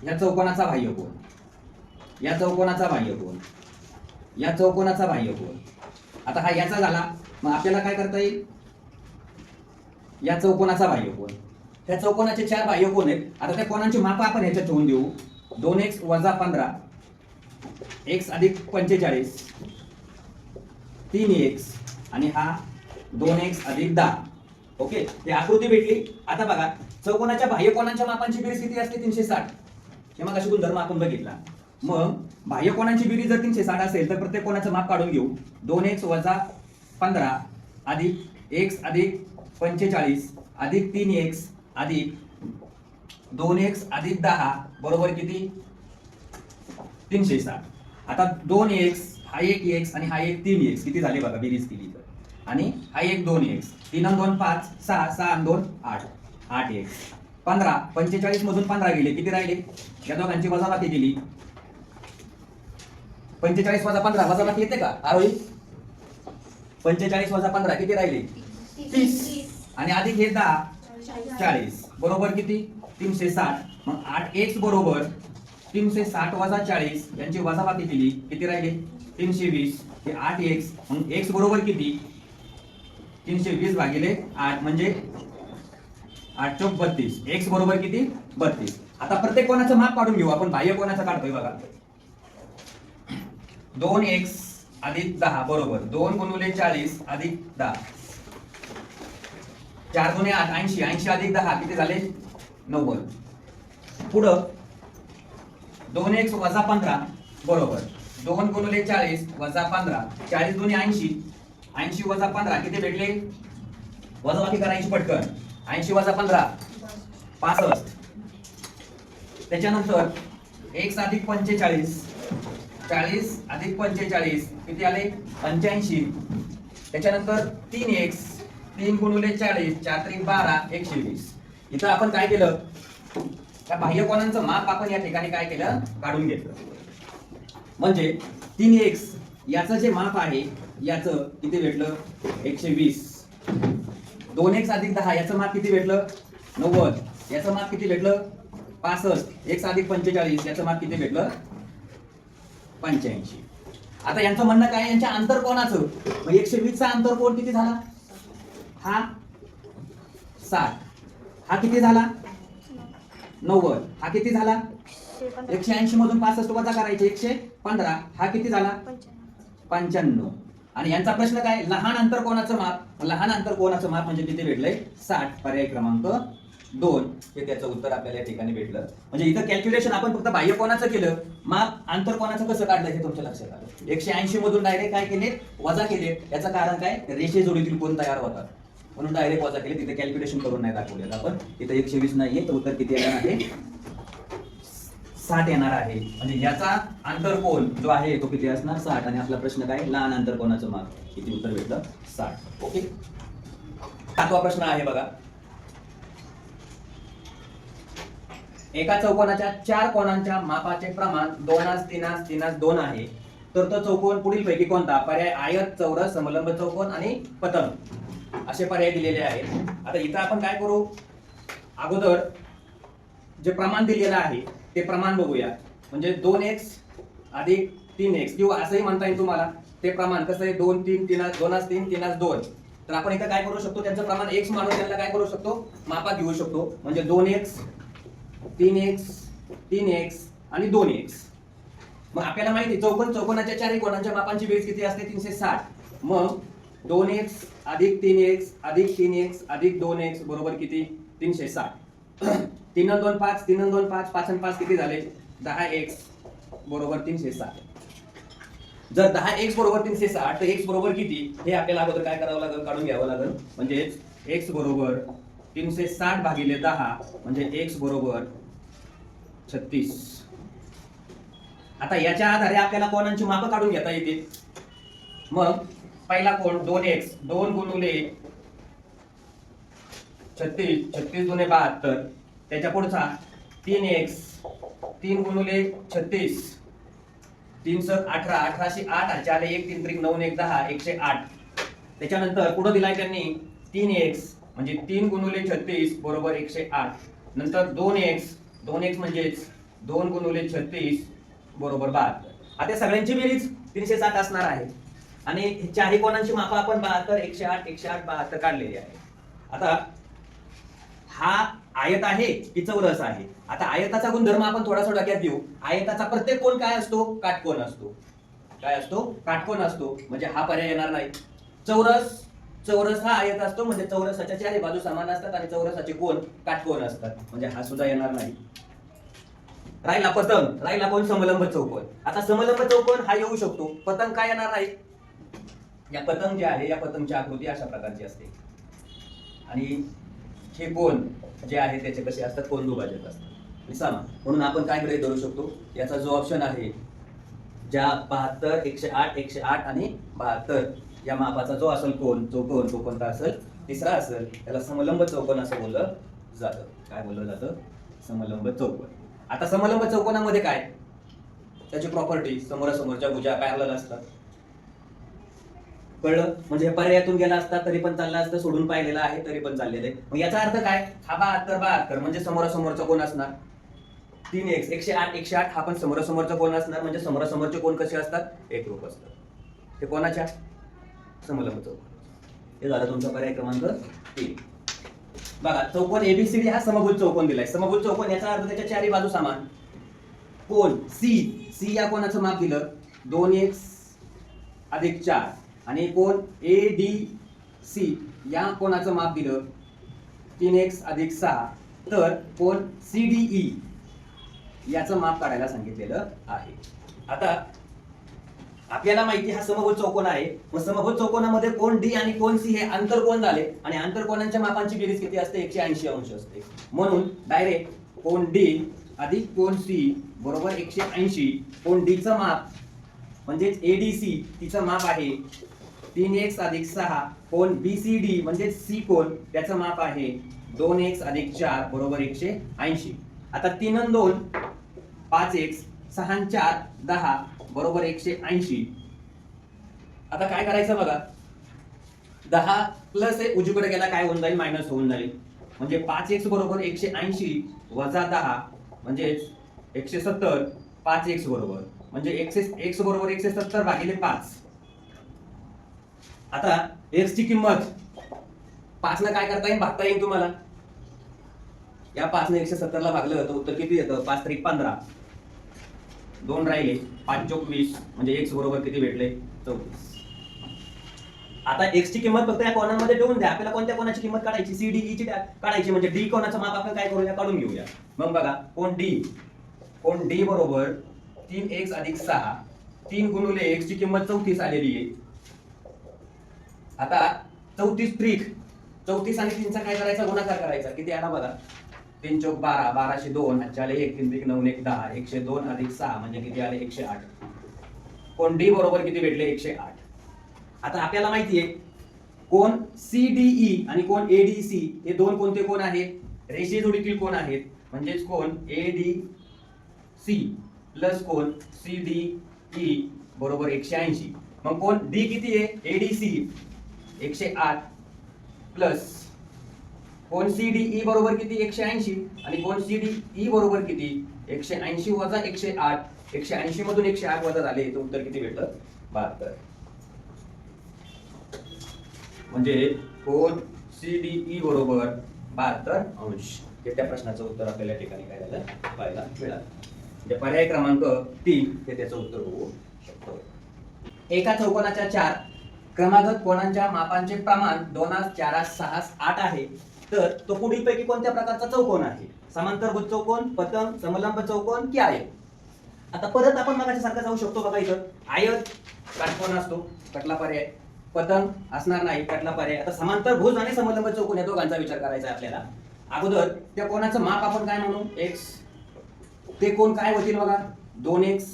या चौकोनाचा बाह्यकोन, या चौकोनाचा बाह्यकोन, या चौकोनाचा बाह्यकोन. आता हा याचा झाला, मग आपल्याला काय करता येईल, या चौकोनाचा बाह्यकोन. त्या चौकोनाचे 4 बाह्यकोन आहेत. आता त्या कोणाची माप आपण ह्याच्यात ठेवून देऊ, 2x - 15 x + 45 3x आणि हा 2x + 10. ओके, ते आकृती भेटली. आता बघा, चौकोनाच्या बाह्यकोनांच्या मापांची बेरीज किती असते, 360. हे मग अशी गुणधर्म आपण बघितला. मग बाह्यकोनांची बेरीज जर 360 असेल तर प्रत्येक कोणाचं माप काढून घेऊ. 2x - 15 + x + 45 + 3x + 2x + 10 बरोबर किती, 360. आता 2x हा एक x आणि हा एक 3x किती झाले बघा, बेरीज केली तर. आणि हा एक 2x, 3 आणि 2 5 6 6 आणि 2 8 8x 15 45 मधून 15 गेले, किती राहिले, या दोघांची वजाबाकी केली. 45 - 15 वजाबाकी येते का आरोही, 45 - 15 किती राहिले, 30 आणि अधिक हे 10 40 बरोबर किती, 360. मग 8x बरोबर 360 - 40 यांची वजाबाकी केली, किती राहिले, 320. हे 8x, मग x बरोबर किती, 320 भागिले 8 म्हणजे 8 चौक 32. x बरोबर किती, 32. आता प्रत्येक कोणाचं माप काढून घेऊ आपण. बाह्य कोणाचं काढतोय बघा, 2x + 10 बरोबर 2 × 40 + 10 4 × 8 80 80 + 10 किती झाले, 90. पुढं 2x - 15 बरोबर 2 × 40 - 15 40 × 80 80 - 15 किती भेटले, वजाबाकी करायची पटकन. 80 - 15 65. त्याच्यानंतर x + 45 40 + 45 किती आले, 85. त्याच्यानंतर 3x 3 × 40 4 × 12 120. इथं आपण काय केलं, त्या बाह्यकोनांचं माप आपण या ठिकाणी काय केलं, काढून घेतलं. म्हणजे 3x याचं जे माप आहे याचं किती भेटलं, 120. 2x + 10 याचं माप किती भेटलं, 90. याचं माप किती भेटलं, 65. x + 45 याचं माप किती भेटलं, 85. आता यांचं म्हणणं काय, यांच्या आंतरकोनाचं. मग 120 चा आंतरकोन किती झाला, हा 60. हा किती झाला, 90. हा किती झाला, 180 मधून 65 वजा करायचे 115. हा किती झाला, 95. आणि यांचा प्रश्न काय, लहान अंतर कोणाचं माप, लहान अंतर कोणाचं माप म्हणजे किती भेटलंय 60, पर्याय क्रमांक 2 हे त्याचं उत्तर आपल्याला या ठिकाणी भेटलं. म्हणजे इथं कॅल्क्युलेशन आपण फक्त बाह्य कोणाचं केलं, माप अंतर कोणाचं कसं काढलं हे तुमच्या लक्षात आलं. 180 मधून डायरेक्ट काय केले, वजा केले. याचं कारण काय, रेषे जोडीतील कोण तयार होतात म्हणून डायरेक्ट वजा केले. तिथे कॅल्क्युलेशन करून नाही दाखवलेलं आपण. इथं 120 नाहीये, तर उत्तर किती येणार आहे, 60 येणार आहे. म्हणजे याचा अंतर कोण जो आहे तो किती असणार, 60. आणि आपला प्रश्न काय, लहान अंतर कोणाचं माप, किती उत्तर भेटलं, 60. ओके. 7वा प्रश्न आहे बघा. एका चौकोनाच्या 4 कोणांच्या मापाचे प्रमाण 2:3:2 आहे, तर तो चौकोन पुढील पैकी कोणता, पर्याय आयत, चौरस, समलंब चौकोन आणि पतंग असे पर्याय दिलेले आहेत. आता इथं आपण काय करू, अगोदर जे प्रमाण दिलेलं आहे ते प्रमाण बघूया. म्हणजे 2x अधिक 3x किंवा असंही म्हणता येईल तुम्हाला. ते प्रमाण कसं आहे, 2 3 2 3 2. तर आपण इथं काय करू शकतो, त्यांचं प्रमाण x मानून त्यांना काय करू शकतो, मापात घेऊ शकतो. म्हणजे 2x 3x 3x आणि 2x. मग आपल्याला माहिती आहे चौकोनाच्या 4 कोणांच्या मापांची बेरीज किती असते, 360. मग 2x अधिक 3x अधिक 3x अधिक 2x बरोबर किती, 360. 3 आणि 2 5, 3 आणि 2 5, 5 आणि 5 किती झाले, 10x बरोबर 360. जर 10x बरोबर 360 तर x बरोबर किती हे आपल्याला अगोदर काय करावं लागेल, काढून घ्यावं लागेल. म्हणजे x बरोबर 360 भागिले 10 म्हणजे x बरोबर 36. आता याच्या आधारे आपल्याला कोणांची मापं काढून घेता येतील. मग पहिला कोण 2x, 2 गुणुले 36, 36 दुने 72. त्याच्या पुढचा 3x, 3 गुणुले 36, 3 सक 18, 18 8 आले 1 3 त्रिक 9 1 10, 108. त्याच्यानंतर पुढे दिलाय त्यांनी 3x म्हणजे 3 गुणुले 36 बरोबर 108. नंतर 2x म्हणजेच 2 गुणुले 36 बरोबर 72. आता सगळ्यांची बेरीज 360 असणार आहे. आणि चारही कोणांची मापं आपण 72 108 108 72 काढलेली आहे. आता हा आयत आहे की चौरस आहे. आता आयताचा गुणधर्म आपण थोडासा डोक्यात घेऊ. आयताचा प्रत्येक कोण काय असतो, काटकोन असतो. काय असतो, काटकोन असतो. म्हणजे हा पर्याय येणार नाही. चौरस हा आयत असतो, म्हणजे चौरसाच्या चारही बाजू समान असतात आणि चौरसाचे कोण काटकोन असतात, म्हणजे हा सुद्धा येणार नाही. राहिला पतंग, राहिला कोण, समलंब चौकोन. आता समलंब चौकोन हा येऊ शकतो, पतंग काय येणार नाही. या पतंग जे आहे, या पतंगची आकृती अशा प्रकारची असते आणि हे कोण जे आहे त्याचे कसे असतात, कोण दुभाजक असतात समान. म्हणून आपण काय गृहीत धरू शकतो, याचा जो ऑप्शन आहे ज्या 72 108 108 आणि 72 या मापाचा जो असेल कोण, चौकोन, तो कोणता असेल, तिसरा असेल, त्याला समलंब चौकोन असं बोललं जातं. काय बोललं जातं, समलंब चौकोन. आता समलंब चौकोनामध्ये काय, त्याची प्रॉपर्टी समोरासमोरच्या भुजा पॅरलल असतात. कळलं, म्हणजे पर्यायातून गेला असता तरी पण चालला असतं, सोडून पाहिलेला आहे तरी पण चाललेलं आहे. मग याचा अर्थ काय, हा 72 म्हणजे समोरासमोरचा कोण असणार, 3x 108 108 हा पण समोरासमोरचा कोण असणार. म्हणजे समोरासमोरचे कोण कसे असतात, एकरूप असतात. ते कोणाच्या, समलंब चौकोन. हे झालं तुमचा पर्याय क्रमांक 3. बघा, चौकोन एबीसीडी हा समभुज चौकोन दिलाय. समभुज चौकोन याचा अर्थ त्याच्या चारही बाजू समान. कोण सी या कोणाचं माप दिलं 2x अधिक 4 आणि कोण ADC या कोणाचं माप दिलं 3x अधिक 6. तर कोण CDE याचं माप काढायला सांगितलेलं आहे. आता आपल्याला माहिती हा समभुज चौकोन आहे. मग समभुज चौकोनामध्ये कोण D आणि कोण C हे आंतरकोन झाले आणि आंतरकोनांच्या मापांची बेरीज किती असते, 180 अंश असते. म्हणून डायरेक्ट कोण D अधिक कोण C बरोबर 180. कोण D चं माप म्हणजेच ADC तिचं माप आहे 3x अधिक 6. कोण BCD म्हणजे C कोण त्याचं माप आहे 2x अधिक 4 बरोबर 180. आता 3 आणि 2 5x, 6 आणि 4 10 बरोबर 180. आता काय करायचं बघा, 10 प्लस उजवीकडे गेला काय होऊन जाईल, मायनस होऊन जाईल. म्हणजे 5x बरोबर 180 वजा 10 म्हणजे 170. 5x बरोबर म्हणजे x बरोबर 170 भागिले 5. आता x ची किंमत 5 ने काय करता येईल, भागता येईल तुम्हाला. या 5 ने 170 ला भागलं तर उत्तर किती येतं, 5 त्रिक 15. 2 राहिले, 5 चोक 20 म्हणजे x बरोबर किती भेटले, 34. आता x ची किंमत फक्त या कोनांमध्ये ठेवून द्या. आपल्याला कोणत्या कोनाची किंमत काढायची, CDE ची काढायची, म्हणजे D कोनाचं माप आपण काय करूया, काढून घेऊया. मग बघा कोण D बरोबर 3x अधिक 6, 3 गुणिले x ची किंमत 34 आलेली आहे. आता 34 त्रिक 34 आणि 3 चा काय करायचा, गुणाकार करायचा. किती आला बघा, 3 चौक 12, 12 शी 2, 5 आले 1, 3 त्रिक 9, 1 10, 102 अधिक 6 म्हणजे किती आले, 108. कोण D बरोबर किती भेटले, 108. आता आपल्याला माहिती आहे कोण CDE आणि कोण ADC हे दोन कोणते कोण आहेत, रेषीय जोडीतील कोण आहेत. म्हणजेच कोण ADC प्लस कोण CDE बरोबर 180. मग कोण D किती आहे, ADC 108 प्लस कोण CDE बरोबर किती, 180 आणि कोण CDE बरोबर किती, 180 वजा 108. 180 मधून 108 वजा झाले तर उत्तर किती भेटलं, 72. म्हणजे कोण CDE बरोबर 72 अंश. हे त्या प्रश्नाचं उत्तर आपल्याला ठिकाणी काय झालं, पाहायला मिळालं. म्हणजे पर्याय क्रमांक 3 हे त्याचं उत्तर होऊ शकतं. एका चौकोनाच्या 4 क्रमागत कोणांच्या मापांचे प्रमाण 2, 4, 6, 8 आहे, तर तो पुढीलपैकी कोणत्या प्रकारचा चौकोन आहे. समांतरभुज चौकोन, पतंग, समलंब चौकोन की आयत. आता परत आपण मगाच्या सारखं जाऊ शकतो बघा. इथं आयत काटकोन असतो, कटला पर्याय. पतंग असणार नाही, कटला पर्याय. आता समांतरभुज आणि समलंब चौकोन या दोघांचा विचार करायचा आहे आपल्याला. अगोदर त्या कोणाचं माप आपण काय म्हणू, x. ते कोण काय होतील बघा, 2x,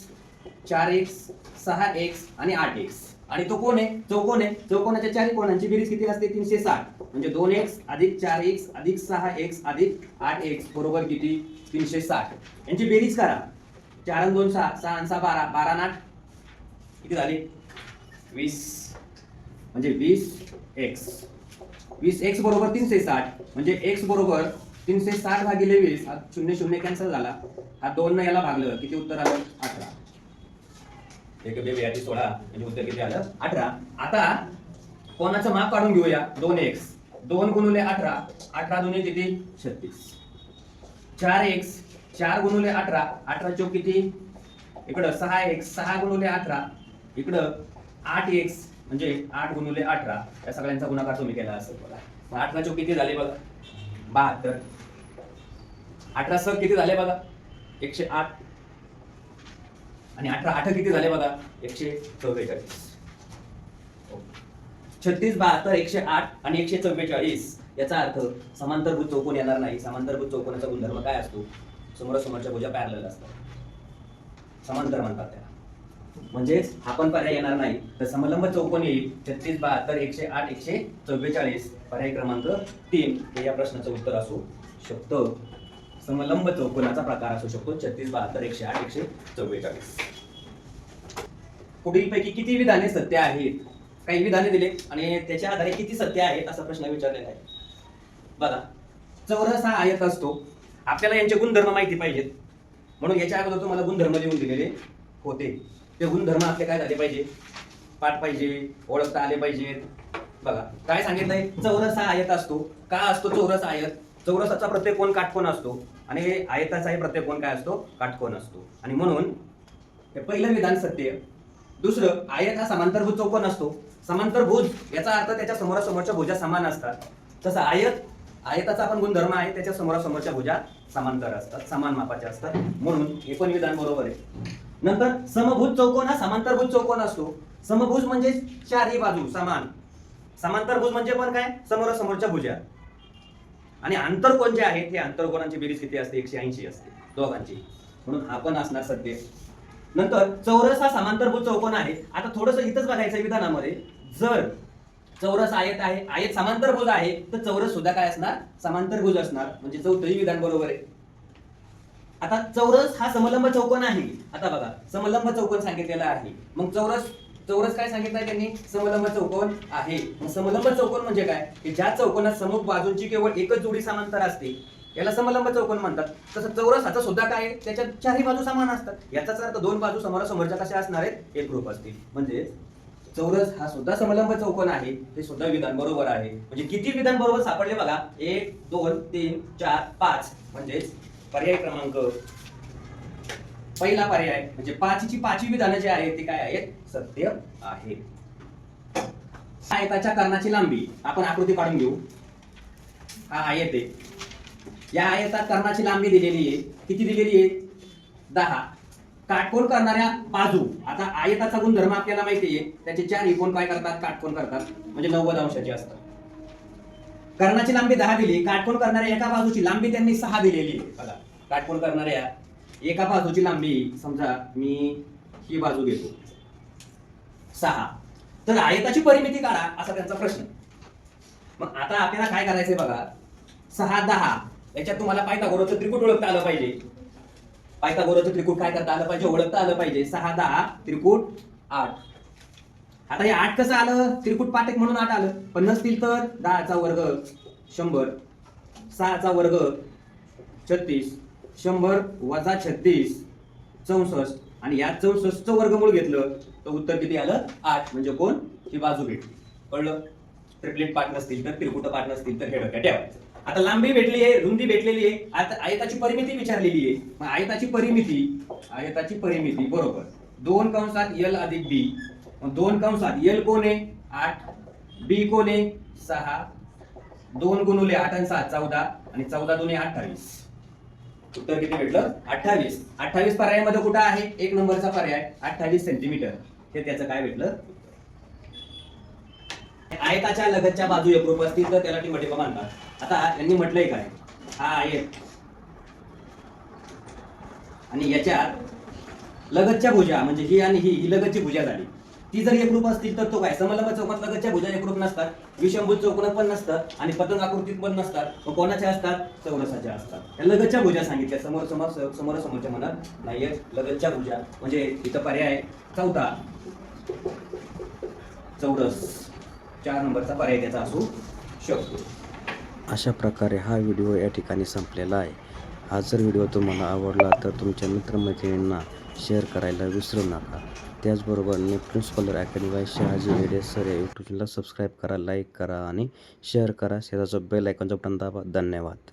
4x, 6x आणि 8x. आणि तो कोण आहे, चौकोन आहे. चौकोनाच्या चारही कोणांची बेरीज किती असते, 360. म्हणजे 2x अधिक 4x अधिक 6x अधिक 8x बरोबर किती, 360. यांची बेरीज करा. 4 आणि 2 6, 6 आणि 6 12, 12 आणि 8 किती झाले, 20. म्हणजे 20x. 20x बरोबर 360. म्हणजे x बरोबर 360 भागिले 20. हा 0 0 कॅन्सल झाला. हा 2 ने याला भागलं, किती उत्तर आलं, 18. एक बेबी याची 16 म्हणजे उत्तर किती आलं, 18. आता कोणाचं माप काढून घेऊया, 2x. 2 गुणिले 18, 18 दुने किती, 36. 4x, 4 गुणिले 18, 18 चौक किती, इकडं 6x, 6 गुणिले 18, इकडं 8x म्हणजे 8 गुणिले 18. या सगळ्यांचा गुणाकार तुम्ही केला असेल बघा. मग 18 चौक किती झाले बघा, 72. 18 सर किती झाले बघा, 108. आणि 18 8 किती झाले बघा, 144. 36, 72, 108 आणि 144. याचा अर्थ समांतरभुज चौकोन येणार नाही. समांतरभुज चौकोनाचा गुणधर्म काय असतो, समोरासमोरच्या भुजा पॅरलल असतात, समांतर म्हणतात त्याला. म्हणजे हा पण पर्याय येणार नाही. तर समलंब चौकोन येईल 36, 72, 108, 144. पर्याय क्रमांक 3 हे या प्रश्नाचं उत्तर असू शकतं. समलंब चौकोनाचा प्रकार असू शकतो 36, 72, 108, 144. पुढीलपैकी किती विधाने सत्य आहेत. काही विधाने दिले आणि त्याच्या आधारे किती सत्य आहेत असा प्रश्न विचारलेला आहे. बघा, चौरस हा आयत असतो. आपल्याला यांचे गुणधर्म माहिती पाहिजेत, म्हणून याच्या अगोदर तुम्हाला गुणधर्म लिहून दिलेले होते. ते गुणधर्म आपले काय झाले पाहिजे, पाठ पाहिजे, ओळखता आले पाहिजेत. बघा काय सांगितलंय, चौरस हा आयत असतो. का असतो चौरस आयत, चौरसाचा प्रत्येक कोण काटकोन असतो आणि आयताचाही प्रत्येक कोण काय असतो, काटकोन असतो. आणि म्हणून हे पहिलं विधान सत्य. दुसरं, आयत हा समांतरभुज चौकोन असतो. समांतरभुज याचा अर्थ त्याच्या समोरासमोरच्या भुजा समान असतात. तसं आयताचा पण गुणधर्म आहे, त्याच्या समोरासमोरच्या भुजा समांतर असतात, समान मापाच्या असतात. म्हणून हे पण विधान बरोबर आहे. नंतर समभुज चौकोन हा समांतरभुज चौकोन असतो. समभुज म्हणजे चारही बाजू समान. समांतरभुज म्हणजे पण काय, समोरासमोरच्या भुजा. आणि आंतरकोन जे आहेत हे आंतरकोनांची बेरीज किती असते, 180 असते दोघांची. म्हणून हा पण असणार सत्य. नंतर चौरस हा समांतरभुज चौकोन आहे. आता थोडंसं इथंच बघायचं विधानामध्ये, जर चौरस आयत आहे, आयत समांतरभुज आहे, तर चौरस सुद्धा काय असणार, समांतरभुज असणार. म्हणजे चौथंही विधान बरोबर आहे. आता चौरस हा समलंब चौकोन आहे. आता बघा, समलंब चौकोन सांगितलेला आहे. मग चौरस काय सांगितलंय त्यांनी, समलंब चौकोन आहे. मग समलंब चौकोन म्हणजे काय, की ज्या चौकोनात समोर बाजूंची केवळ एकच जोडी समांतर असते याला समलंब चौकोन म्हणतात. तसं चौरस हाचा सुद्धा काय आहे, त्याच्या चारही बाजू समान असतात. याचाच अर्थ दोन बाजू समोरासमोरच्या कशा असणार आहेत, एकरूप असतील. म्हणजे चौरस हा सुद्धा समलंब चौकोन आहे. हे सुद्धा विधान बरोबर आहे. म्हणजे किती विधान बरोबर सापडले बघा, 1 2 3 4 5. म्हणजे पर्याय क्रमांक पहिला पर्याय म्हणजे 5ची 5वी विधानं जे आहेत ते काय आहेत सत्य आहे. आयताच्या कर्णाची लांबी आपण आकृती काढून घेऊ. हा आयत आहे. या आयतात कर्णाची लांबी दिलेली आहे. किती दिलेली आहे 10. काटकोन करणाऱ्या बाजू, आता आयताचा गुणधर्म आपल्याला माहिती आहे, त्याचे 4 कोन काय करतात काटकोन करतात म्हणजे 90 अंशाचे असतात. कर्णाची लांबी 10 दिली, काटकोन करणाऱ्या एका बाजूची लांबी त्यांनी 6 दिलेली आहे. बघा काटकोन करणाऱ्या एका बाजूची लांबी समजा मी ही बाजू घेतो 6, तर आयताची परिमिती काढा असा त्यांचा प्रश्न. मग आता आपल्याला काय करायचंय बघा 6 10 याच्यात तुम्हाला पायथागोरसचं त्रिकूट ओळखता आलं पाहिजे. पायथागोरसचं त्रिकूट काय करता आलं पाहिजे ओळखता आलं पाहिजे. 6 10 त्रिकूट 8. आता हे 8 कसं आलं त्रिकूट पाटक म्हणून 8 आलं, पण नसतील तर 10चा वर्ग 100, 6चा वर्ग 36, 100 वजा 36 64 आणि या 64चं वर्गमूळ घेतलं तर उत्तर किती आलं 8. म्हणजे कोण ही बाजू भेटली. कळलं. ट्रिपलेट पाठ नसतील तर त्रिकुट पाठ नसतील तर हे डोक्यात ठेवायचं. आता लांबी भेटली आहे, रुंदी भेटलेली आहे, आता आयताची परिमिती विचारलेली आहे. मग आयताची परिमिती बरोबर 2 कंसात L अधिक B. मग 2 कंसात L कोण आहे 8, B कोण आहे 6, 2 गुणुले 8 आणि 6 14 आणि 14 दुने 28. उत्तर किती भेटलं 28. 28 पर्यायामध्ये कुठं आहे 1 नंबरचा पर्याय 28 सेंटीमीटर. हे त्याचं काय भेटलं. आयताच्या लगतच्या बाजू एकरूप असतील तर त्याला टिपटिपा मानतात. आता यांनी म्हटलंय काय हा आयत आणि याच्यात लगतच्या भुजा म्हणजे ही आणि ही लगतची भुजा झाली. ती जर एकरूप असतील तर तो काय समलंब चौकात लगतच्या भुजा एकरूप नसतात, विषमभुज चौकोनात पण नसतात आणि पतंग आकृतीत पण नसतात. मग कोणाच्या असतात चौरसाच्या असतात. या लगतच्या भुजा सांगितल्या. समोरच्या म्हणत नाही लगतच्या भुजा म्हणजे इथं पर्याय चौथा चौरस 4 नंबरचा पर्याय त्याचा असू शकतो. अशा प्रकारे हा व्हिडिओ या ठिकाणी संपलेला आहे. हा जर व्हिडिओ तुम्हाला आवडला तर तुमच्या मित्रमैत्रिणींना शेअर करायला विसरू नका. त्याचबरोबर Neptune scholar academy by Shahaji Wede sir या यूट्यूब चॅनलला सबस्क्राईब करा, लाईक करा आणि शेअर करा. शेजारचं बेल आयकॉनचं बटन दाबा. धन्यवाद.